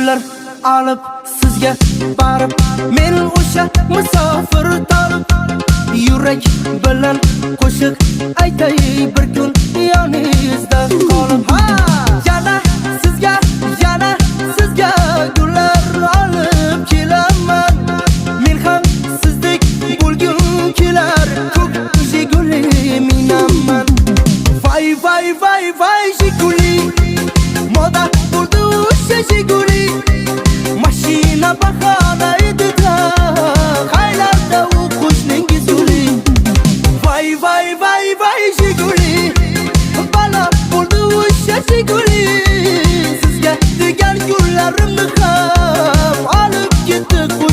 gullar olib sizga borib, men o'sha musofir tolib, yurak bilan qo'shiq aytay bir kun yoningizda qolib. Yana sizga gullar olib kelaman, men ham sizdek bo'lgum kelar, ko'k Jiguli minaman. Vay vay vay vay Jiguli, moda bo'ldi o'sha Jiguli, mashina bahona edi-da, qaylarda u qo'shningiz Jiguli. Vay vay vay vay Jiguli, bala bo'ldi o'sha Jiguli, sizga degan gullarimni ham olib ketdi.